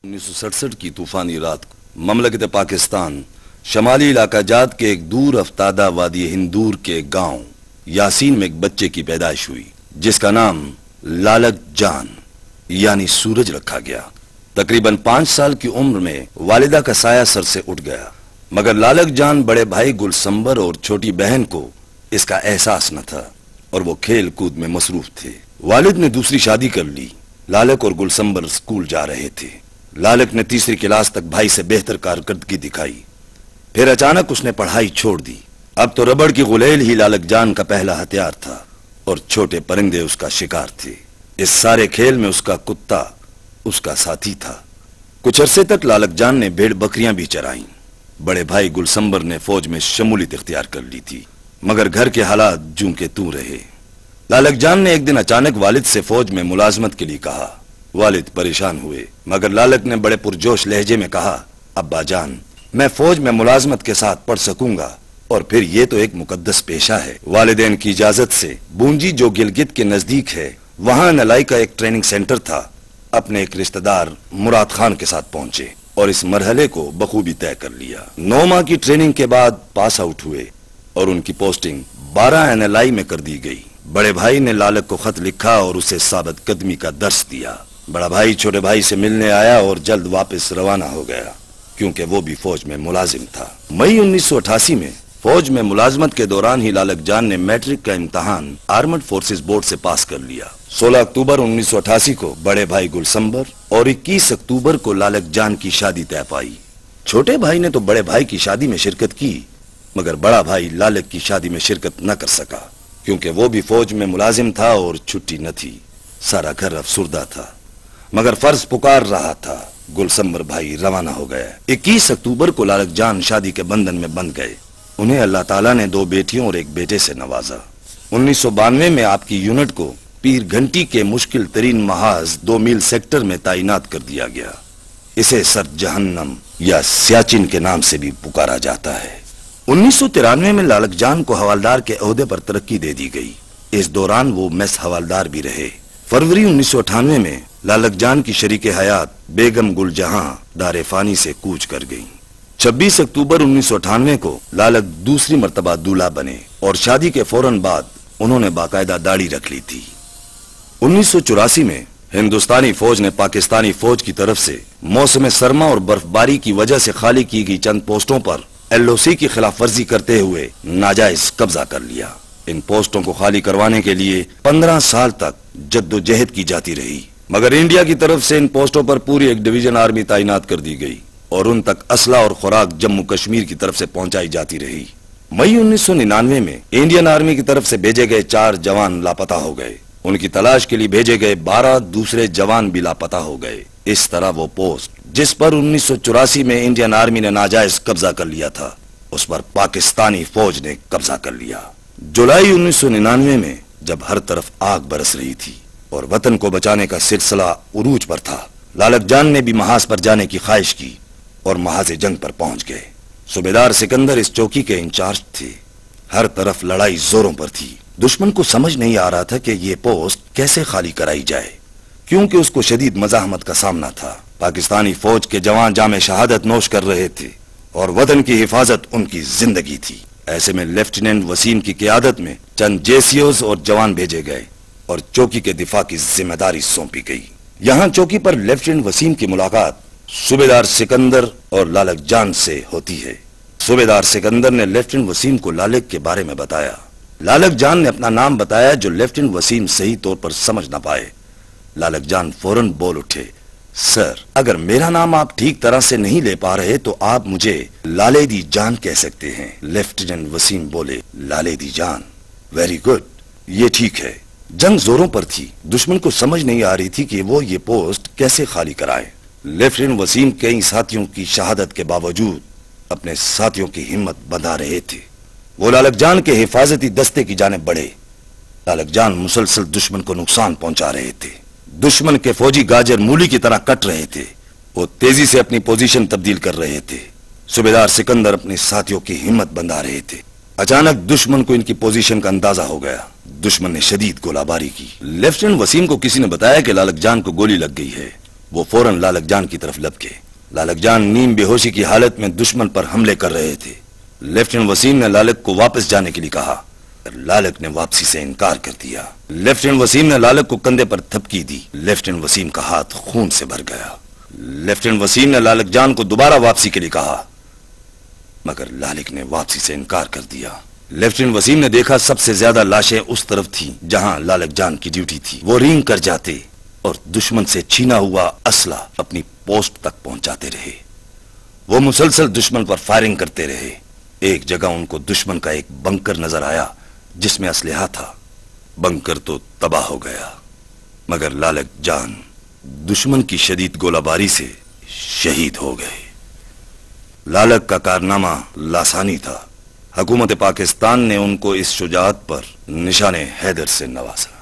1967 کی طوفانی رات کو مملکت پاکستان شمالی علاقہ جات کے ایک دور افتادہ وادی ہندور کے گاؤں یاسین میں ایک بچے کی پیدائش ہوئی جس کا نام لالک جان یعنی سورج رکھا گیا۔ تقریباً 5 سال کی عمر میں والدہ کا سایہ سر سے اٹھ گیا، مگر لالک جان بڑے بھائی گلسمبر اور چھوٹی بہن کو اس کا احساس نہ تھا اور وہ کھیل کود میں مصروف تھے۔ والد نے دوسری شادی کر لی۔ لالک اور گلسمبر اسکول جا رہے تھے۔ لالک نے تیسری کلاس تک بھائی سے بہتر کارکردگی دکھائی، پھر اچانک اس نے پڑھائی چھوڑ دی۔ اب تو ربڑ کی غلیل ہی لالک جان کا پہلا ہتھیار تھا اور چھوٹے پرندے اس کا شکار تھے۔ اس سارے کھیل میں اس کا کتا اس کا ساتھی تھا۔ کچھ عرصے تک لالک جان نے بھیڑ بکریاں بھی چرائیں۔ بڑے بھائی گلسمبر نے فوج میں شمولیت اختیار کر لی تھی، مگر گھر کے حالات جوں کے توں رہے۔ لالک جان نے ایک دن اچانک والد سے فوج میں ملازمت کے لیے کہا۔ والد پریشان ہوئے، مگر لالک نے بڑے پرجوش لہجے میں کہا، ابا جان، میں فوج میں ملازمت کے ساتھ پڑھ سکوں گا، اور پھر یہ تو ایک مقدس پیشہ ہے۔ والدین کی اجازت سے بونجی جو گلگت کے نزدیک ہے، وہاں نلائی کا ایک ٹریننگ سینٹر تھا، اپنے ایک رشتہ دار مراد خان کے ساتھ پہنچے اور اس مرحلے کو بخوبی طے کر لیا۔ 9 ماہ کی ٹریننگ کے بعد پاس آؤٹ ہوئے اور ان کی پوسٹنگ 12 NLI میں کر دی گئی۔ بڑے بھائی نے لالک کو خط لکھا اور اسے ثابت قدمی کا درس دیا۔ بڑا بھائی چھوٹے بھائی سے ملنے آیا اور جلد واپس روانہ ہو گیا، کیونکہ وہ بھی فوج میں ملازم تھا۔ مئی 1988 میں فوج میں ملازمت کے دوران ہی لالک جان نے میٹرک کا امتحان آرمڈ فورسز بورڈ سے پاس کر لیا۔ 16 اکتوبر 1988 کو بڑے بھائی گلسمبر اور 21 اکتوبر کو لالک جان کی شادی طے پائی۔ چھوٹے بھائی نے تو بڑے بھائی کی شادی میں شرکت کی، مگر بڑا بھائی لالک کی شادی میں شرکت نہ کر سکا، کیونکہ وہ بھی فوج میں ملازم تھا اور چھٹی نہ تھی۔ سارا گھر افسردہ تھا، مگر فرض پکار رہا تھا۔ گلسمبر بھائی روانہ ہو گئے۔ 21 اکتوبر کو لالک جان شادی کے بندھن میں بندھ گئے۔ انہیں اللہ تعالیٰ نے 2 بیٹیوں اور 1 بیٹے سے نوازا۔ 1992 میں آپ کی یونٹ کو پیر گھنٹی کے مشکل ترین محاذ 2 میل سیکٹر میں تعینات کر دیا گیا۔ اسے سر جہنم یا سیاچن کے نام سے بھی پکارا جاتا ہے۔ 1993 میں لالک جان کو حوالدار کے عہدے پر ترقی دے دی گئی۔ اس دوران وہ میس حوالدار بھی رہے۔ فروری 1998 میں لالک جان کی شریک حیات بیگم گل جہاں دار فانی سے کوچ کر گئیں۔ 26 اکتوبر 1998 کو لالک دوسری مرتبہ دولہا بنے اور شادی کے فوراً بعد انہوں نے باقاعدہ داڑھی رکھ لی تھی۔ 1984 میں ہندوستانی فوج نے پاکستانی فوج کی طرف سے موسم سرما اور برف باری کی وجہ سے خالی کی گئی چند پوسٹوں پر LOC کی خلاف ورزی کرتے ہوئے ناجائز قبضہ کر لیا۔ ان پوسٹوں کو خالی کروانے کے لیے 15 سال تک جدوجہد کی جاتی رہی، مگر انڈیا کی طرف سے ان پوسٹوں پر پوری ایک ڈویژن آرمی تعینات کر دی گئی اور ان تک اسلحہ اور خوراک جموں کشمیر کی طرف سے پہنچائی جاتی رہی۔ مئی 1999 میں انڈین آرمی کی طرف سے بھیجے گئے 4 جوان لاپتہ ہو گئے۔ ان کی تلاش کے لیے بھیجے گئے 12 دوسرے جوان بھی لاپتہ ہو گئے۔ اس طرح وہ پوسٹ جس پر 1984 میں انڈین آرمی نے ناجائز قبضہ کر لیا تھا، اس پر پاکستانی فوج نے قبضہ کر لیا۔ جولائی 1999 میں جب ہر طرف آگ برس رہی تھی اور وطن کو بچانے کا سلسلہ عروج پر تھا، لالک جان نے بھی محاذ پر جانے کی خواہش کی اور محاذ جنگ پر پہنچ گئے۔ صوبیدار سکندر اس چوکی کے انچارج تھے۔ ہر طرف لڑائی زوروں پر تھی۔ دشمن کو سمجھ نہیں آ رہا تھا کہ یہ پوسٹ کیسے خالی کرائی جائے، کیونکہ اس کو شدید مزاحمت کا سامنا تھا۔ پاکستانی فوج کے جوان جام شہادت نوش کر رہے تھے اور وطن کی حفاظت ان کی زندگی تھی۔ ایسے میں لیفٹیننٹ وسیم کی قیادت میں چند JCOs اور جوان بھیجے گئے اور چوکی کے دفاع کی ذمہ داری سونپی گئی۔ یہاں چوکی پر لیفٹیننٹ وسیم کی ملاقات صوبیدار سکندر اور لالک جان سے ہوتی ہے۔ صوبیدار سکندر نے لیفٹیننٹ وسیم کو لالک کے بارے میں بتایا۔ لالک جان نے اپنا نام بتایا جو لیفٹیننٹ وسیم صحیح طور پر سمجھ نہ پائے۔ لالک جان فوراً بول اٹھے، سر، اگر میرا نام آپ ٹھیک طرح سے نہیں لے پا رہے تو آپ مجھے لالے دی جان کہہ سکتے ہیں۔ لیفٹیننٹ وسیم بولے، لالے دی جان، ویری گڈ، یہ ٹھیک ہے۔ جنگ زوروں پر تھی۔ دشمن کو سمجھ نہیں آ رہی تھی کہ وہ یہ پوسٹ کیسے خالی کرائے۔ لیفٹیننٹ وسیم کئی ساتھیوں کی شہادت کے باوجود اپنے ساتھیوں کی ہمت بندھا رہے تھے۔ وہ لالک جان کے حفاظتی دستے کی جانب بڑھے۔ لالک جان مسلسل دشمن کو نقصان پہنچا رہے تھے۔ دشمن کے فوجی گاجر مولی کی طرح کٹ رہے تھے۔ وہ تیزی سے اپنی پوزیشن تبدیل کر رہے تھے۔ صوبیدار سکندر اپنے ساتھیوں کی ہمت بندھا رہے تھے۔ اچانک دشمن کو ان کی پوزیشن کا اندازہ ہو گیا۔ دشمن نے شدید گولہ باری کی۔ لیفٹیننٹ وسیم کو کسی نے بتایا کہ لالک جان کو گولی لگ گئی ہے۔ وہ فوراً لالک جان کی طرف لپکے۔ لالک جان نیم بے ہوشی کی حالت میں دشمن پر حملے کر رہے تھے۔ لیفٹیننٹ وسیم نے لالک کو واپس جانے کے لیے کہا، لالک نے واپسی سے انکار کر دیا۔ لیفٹیننٹ وسیم نے لالک کو کندھے پر تھپکی دی۔ لیفٹیننٹ وسیم کا ہاتھ خون سے بھر گیا۔ لیفٹیننٹ وسیم نے لالک جان کو دوبارہ واپسی کے لیے کہا، مگر لالک نے واپسی سے انکار کر دیا۔ لیفٹیننٹ وسیم نے دیکھا سب سے زیادہ لاشیں اس طرف تھیں جہاں لالک جان کی ڈیوٹی تھی۔ وہ رینگ کر جاتے اور دشمن سے چھینا ہوا اسلحہ اپنی پوسٹ تک پہنچاتے رہے۔ وہ مسلسل دشمن پر فائرنگ کرتے رہے۔ ایک جگہ ان کو دشمن کا ایک بنکر نظر آیا جس میں اسلحہ تھا۔ بنکر تو تباہ ہو گیا، مگر لالک جان دشمن کی شدید گولہ باری سے شہید ہو گئے۔ لالک کا کارنامہ لاسانی تھا۔ حکومت پاکستان نے ان کو اس شجاعت پر نشان حیدر سے نوازا۔